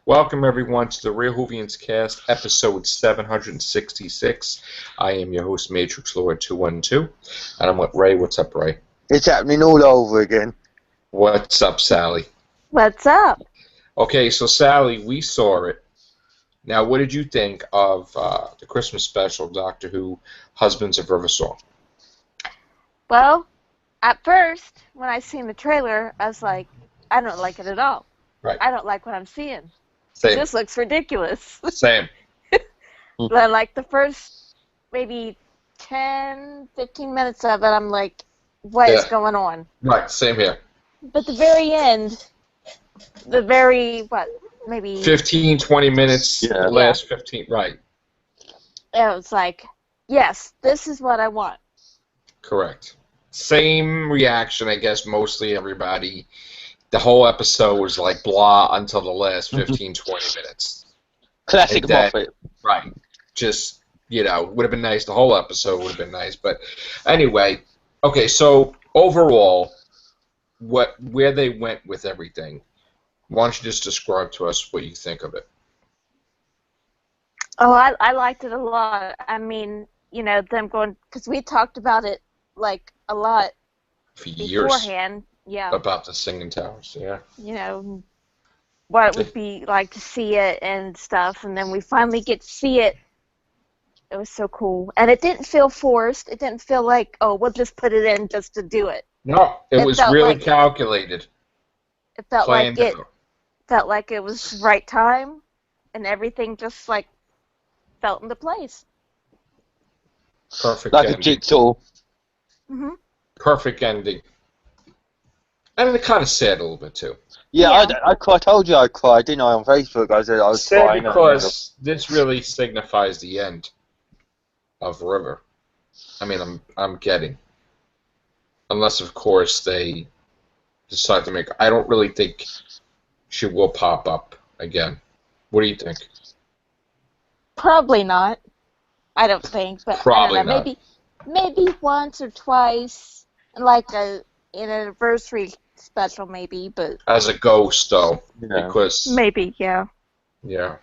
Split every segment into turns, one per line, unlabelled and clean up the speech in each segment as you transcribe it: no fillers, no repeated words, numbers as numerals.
Welcome everyone to the Real Whovians cast, episode 766. I am your host, Matrixlord212, and I'm with Ray. What's up, Ray?
It's happening all over again.
What's up, Sally?
What's up?
Okay, so Sally, we saw it. Now, what did you think of the Christmas special, Doctor Who, Husbands of River Song?
Well, at first, when I seen the trailer, I was like, I don't like it at all.
Right.
I don't like what I'm seeing.
Same.
This looks ridiculous.
Same.
But like the first maybe 10, 15 minutes of it, I'm like, what is going on?
Right, same here.
But the very end, maybe
15, 20 minutes, last 15, right.
It was like, yes, this is what I want.
Correct. Same reaction, I guess, mostly everybody. The whole episode was like blah until the last 15, 20 minutes.
Classic Moffat.
Right. Just, would have been nice. The whole episode would have been nice. But anyway, okay, so overall, where they went with everything, why don't you just describe to us what you think of it?
Oh, I liked it a lot. I mean, them going, because we talked about it like a lot
for years
beforehand. Yeah.
About the Singing Towers, yeah.
What it would be like to see it and stuff, and then we finally get to see it. It was so cool. And it didn't feel forced. It didn't feel like, oh, we'll just put it in just to do it.
No, it was really calculated.
It felt like it was right time, and everything just like felt into place.
Perfect
like
ending.
A jigsaw.
Mm-hmm.
Perfect ending. And it kind of sad a little bit, too.
Yeah. I told you I cried, didn't I, on Facebook? I said I was
sad
crying.
Because this really signifies the end of River. I mean, I'm getting. Unless, of course, they decide to make... I don't really think she will pop up again. What do you think?
Probably not. I don't think, but
Probably
I don't know. Maybe once or twice, like an anniversary special, maybe, but
as a ghost, though, because
maybe, yeah.
Yeah.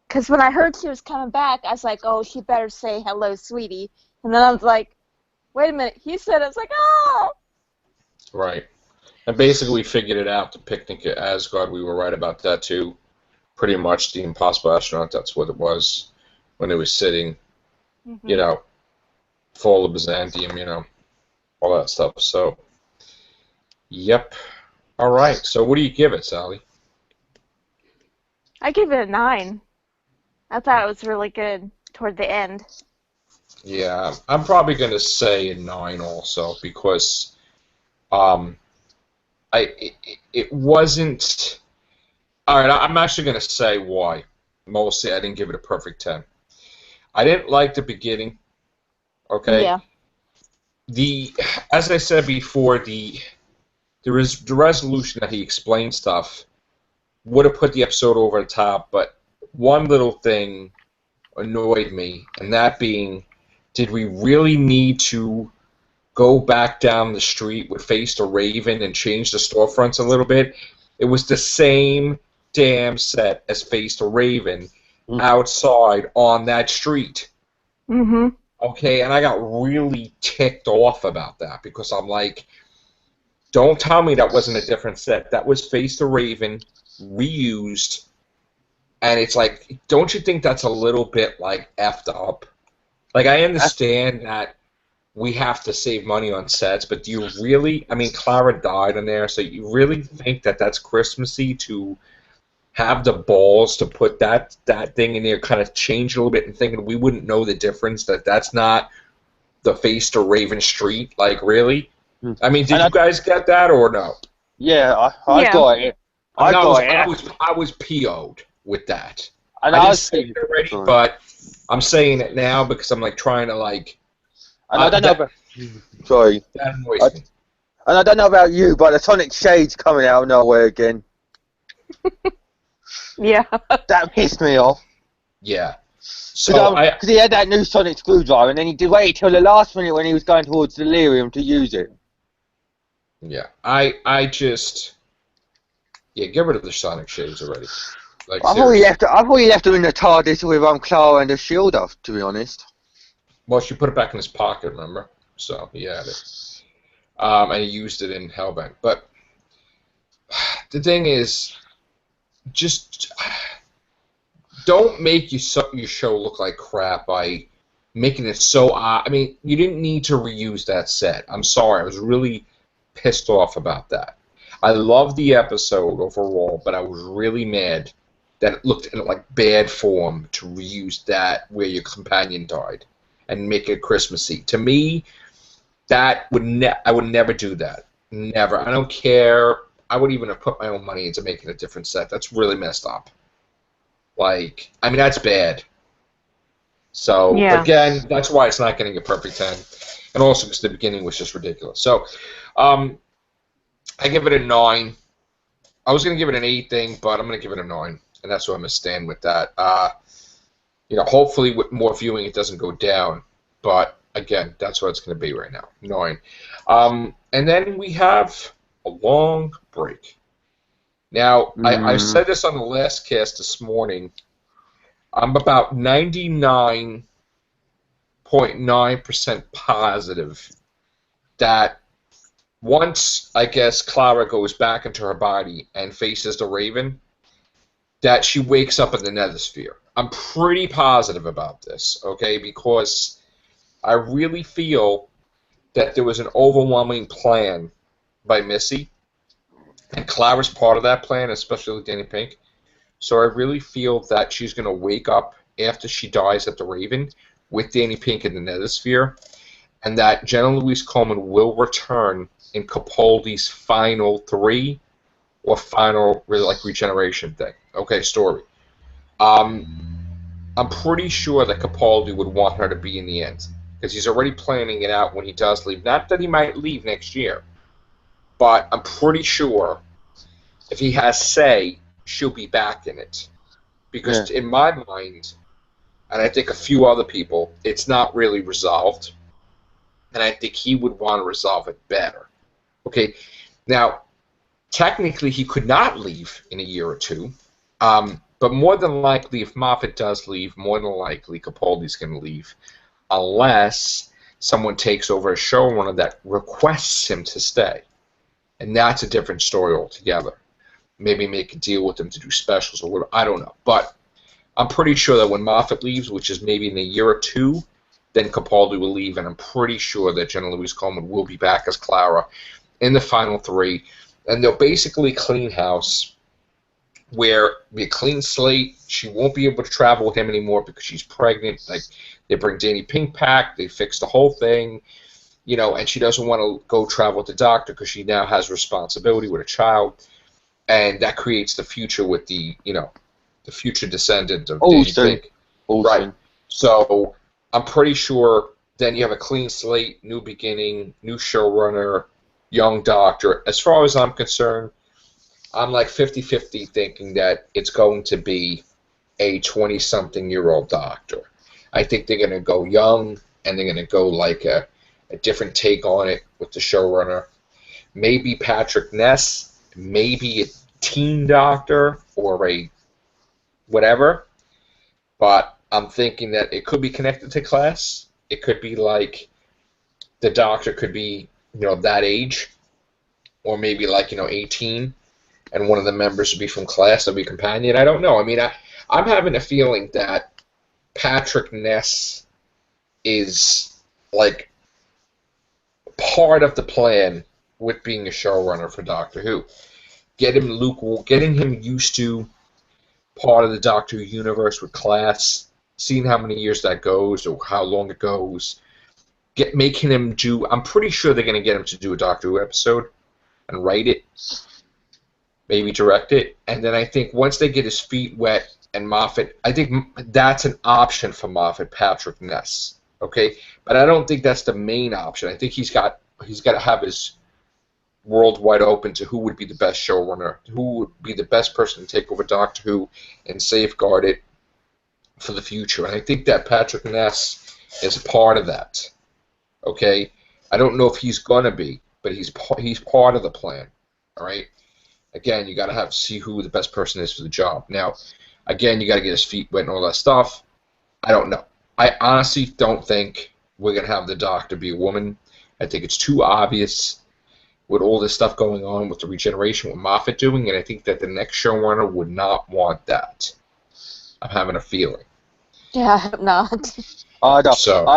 Because when I heard she was coming back, I was like, "Oh, she better say hello, sweetie." And then I was like, "Wait a minute," he said. I was like, "Oh."
Right. And basically, we figured it out. The picnic at Asgard, we were right about that too. Pretty much the Impossible Astronaut. That's what it was when it was sitting.
Mm-hmm.
Full of Byzantium. All that stuff. So, yep. All right. So, what do you give it, Sally?
I give it a 9. I thought it was really good toward the end.
Yeah, I'm probably going to say a 9 also because it wasn't. All right, I'm actually going to say why. Mostly, I didn't give it a perfect 10. I didn't like the beginning. Okay.
Yeah.
As I said before, the resolution that he explained stuff would have put the episode over the top, but one little thing annoyed me, and that being, did we really need to go back down the street with Face the Raven and change the storefronts a little bit? It was the same damn set as Face the Raven outside on that street.
Mm-hmm.
Okay, and I got really ticked off about that because I'm like, don't tell me that wasn't a different set. That was Face the Raven, reused, and it's like, don't you think that's a little bit, like, effed up? Like, I understand that we have to save money on sets, but do you really, I mean, Clara died in there, so you really think that that's Christmassy to have the balls to put that thing in there, kind of change a little bit and thinking we wouldn't know the difference, that's not the Face to Raven Street? Like, really? I mean, did you guys get that or no?
Yeah, I got it.
I was PO'd with that.
And
I didn't say it already, but I'm saying it now because I'm like trying to like.
And I don't know about. Sorry.
That annoys me.
And I don't know about you, but the Sonic Shade's coming out of nowhere again.
Yeah.
That pissed me off.
Yeah. So
because he had that new Sonic screwdriver, and then he did wait till the last minute when he was going towards Delirium to use it.
Yeah. I just. Yeah, get rid of the Sonic shades already. Like,
I
seriously.
thought he left her in the TARDIS with Clara and the Shield off. To be honest.
Well, she put it back in his pocket, remember? So he had it. And he used it in Hellbent. But the thing is, just don't make your show look like crap by making it so I mean, you didn't need to reuse that set. I'm sorry. I was really pissed off about that. I loved the episode overall, but I was really mad that it looked in like bad form to reuse that where your companion died and make it Christmassy. To me, that would I would never do that. Never. I don't care. I would even have put my own money into making a different set. That's really messed up. Like, I mean, that's bad. So,
Yeah.
again, that's why it's not getting a perfect 10. And also because the beginning was just ridiculous. So, I give it a 9. I was going to give it an 8 thing, but I'm going to give it a 9. And that's where I'm going to stand with that. Hopefully with more viewing it doesn't go down. But, again, that's what it's going to be right now. 9. And then we have a long break. Now, I said this on the last cast this morning. I'm about 99.9% positive that once, I guess, Clara goes back into her body and faces the Raven, that she wakes up in the Nethersphere. I'm pretty positive about this, okay, because I really feel that there was an overwhelming plan by Missy, and Clara's part of that plan, especially with Danny Pink. So I really feel that she's going to wake up after she dies at the Raven with Danny Pink in the Nethersphere, and that Jenna Louise Coleman will return in Capaldi's final 3 or final regeneration thing. Okay, story. I'm pretty sure that Capaldi would want her to be in the end because he's already planning it out when he does leave. Not that he might leave next year, but I'm pretty sure if he has say, she'll be back in it. Because in my mind, and I think a few other people, it's not really resolved. And I think he would want to resolve it better. Okay, now, technically he could not leave in a year or two. But more than likely, if Moffat does leave, more than likely Capaldi's going to leave. Unless someone takes over a showrunner that requests him to stay. And that's a different story altogether. Maybe make a deal with them to do specials or whatever. I don't know. But I'm pretty sure that when Moffat leaves, which is maybe in a year or two, then Capaldi will leave, and I'm pretty sure that Jenna Louise Coleman will be back as Clara in the final 3. And they'll basically clean house, where it'll be a clean slate. She won't be able to travel with him anymore because she's pregnant. Like, they bring Danny Pink back, they fix the whole thing, and she doesn't want to go travel with the doctor because she now has responsibility with a child. And that creates the future with the future descendant of Danny Pink. Right. So I'm pretty sure then you have a clean slate, new beginning, new showrunner, young doctor. As far as I'm concerned, I'm like 50-50 thinking that it's going to be a 20-something-year-old doctor. I think they're going to go young, and they're going to go like a different take on it with the showrunner. Maybe Patrick Ness. Maybe a teen doctor or a whatever, but I'm thinking that it could be connected to class. It could be like the doctor could be, that age, or maybe like, 18, and one of the members would be from class, that'd be companion. I don't know. I mean, I'm having a feeling that Patrick Ness is like part of the plan with being a showrunner for Doctor Who. Getting him used to part of the Doctor Who universe with class, seeing how many years that goes or how long it goes. Making him do. I'm pretty sure they're going to get him to do a Doctor Who episode and write it, maybe direct it, and then I think once they get his feet wet and Moffat, I think that's an option for Moffat, Patrick Ness. Okay, but I don't think that's the main option. I think he's got to have his world wide open to who would be the best showrunner, who would be the best person to take over Doctor Who and safeguard it for the future. And I think that Patrick Ness is part of that. Okay, I don't know if he's gonna be, but he's part of the plan. All right, again, you got to see who the best person is for the job. Now, again, you got to get his feet wet and all that stuff. I don't know. I honestly don't think we're going to have the Doctor be a woman. I think it's too obvious with all this stuff going on with the regeneration, with Moffat doing, and I think that the next showrunner would not want that. I'm having a feeling.
Yeah, I hope not.
I don't.
So,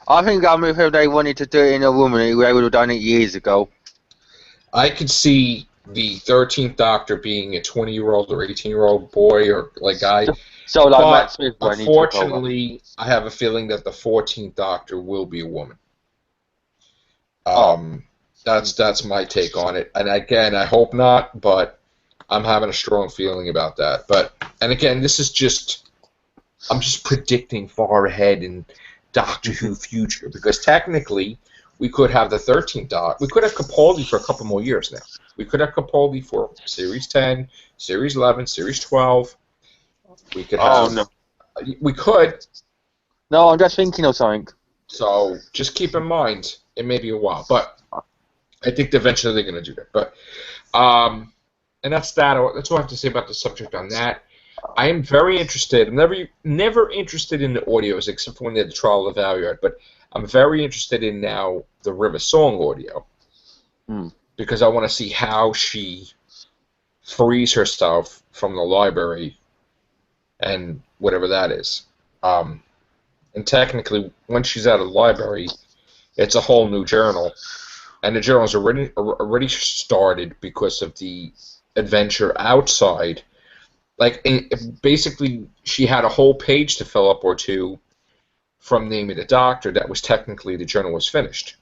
I think if they wanted to do it in a woman, they would have done it years ago.
I could see the 13th Doctor being a 20-year-old or 18-year-old boy or guy.
So like
But
Matt Smith when he took over.
unfortunately, I have a feeling that the 14th Doctor will be a woman. That's my take on it. And again, I hope not, but I'm having a strong feeling about that. And again, this is just, I'm just predicting far ahead in Doctor Who future, because technically we could have the 13th Doctor. We could have Capaldi for a couple more years now. We could have Capaldi for Series 10, Series 11, Series 12. We could have.
No.
We could.
No, I'm just thinking of something.
So just keep in mind, it may be a while, but I think eventually they're going to do that. But and that's that. That's all I have to say about the subject on that. I am very interested. I'm never interested in the audios except for when they had the trial of the Valuard, but I'm very interested in now the River Song audio because I want to see how she frees herself from the library and whatever that is. And technically, when she's out of the library, it's a whole new journal, and the journal's already started because of the adventure outside. Basically, she had a whole page to fill up or two from Name of the Doctor that was technically the journal was finished.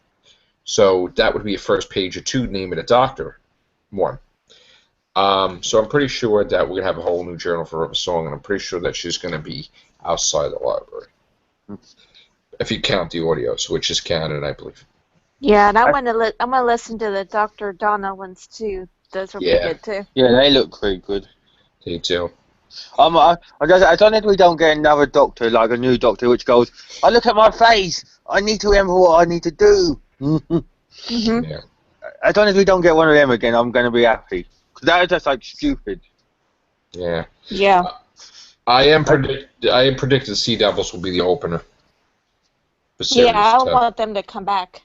So that would be a first page or two, Name of the Doctor one. So I'm pretty sure that we're going to have a whole new journal for River Song, and I'm pretty sure that she's going to be outside the library. If you count the audios, which is canon, I believe.
Yeah, and I'm gonna listen to the Dr. Donna ones too. Those are pretty good too.
Yeah, they look pretty good.
They do.
I don't think we don't get another Doctor, like a new Doctor, which goes, "I look at my face. I need to remember what I need to do."
Yeah.
I don't know if we don't get one of them again. I'm going to be happy, because that is just like stupid.
Yeah.
Yeah.
I am predicting Sea Devils will be the opener.
Yeah, I want them to come back.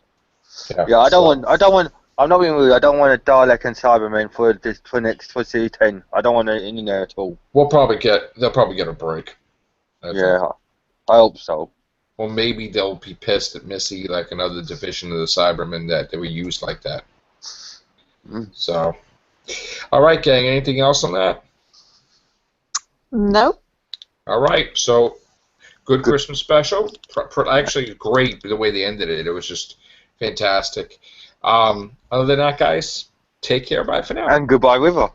Yeah, I don't want. I'm not being rude. I don't want a Dalek and Cybermen for Series 10. I don't want it in there at all.
They'll probably get a break.
I hope so.
Well, maybe they'll be pissed at Missy, like another division of the Cybermen that they were used like that. So, all right, gang. Anything else on that?
Nope.
All right. So, good Christmas special. Actually, great the way they ended it. It was just fantastic. Other than that, guys, take care. Bye for now.
And goodbye, River.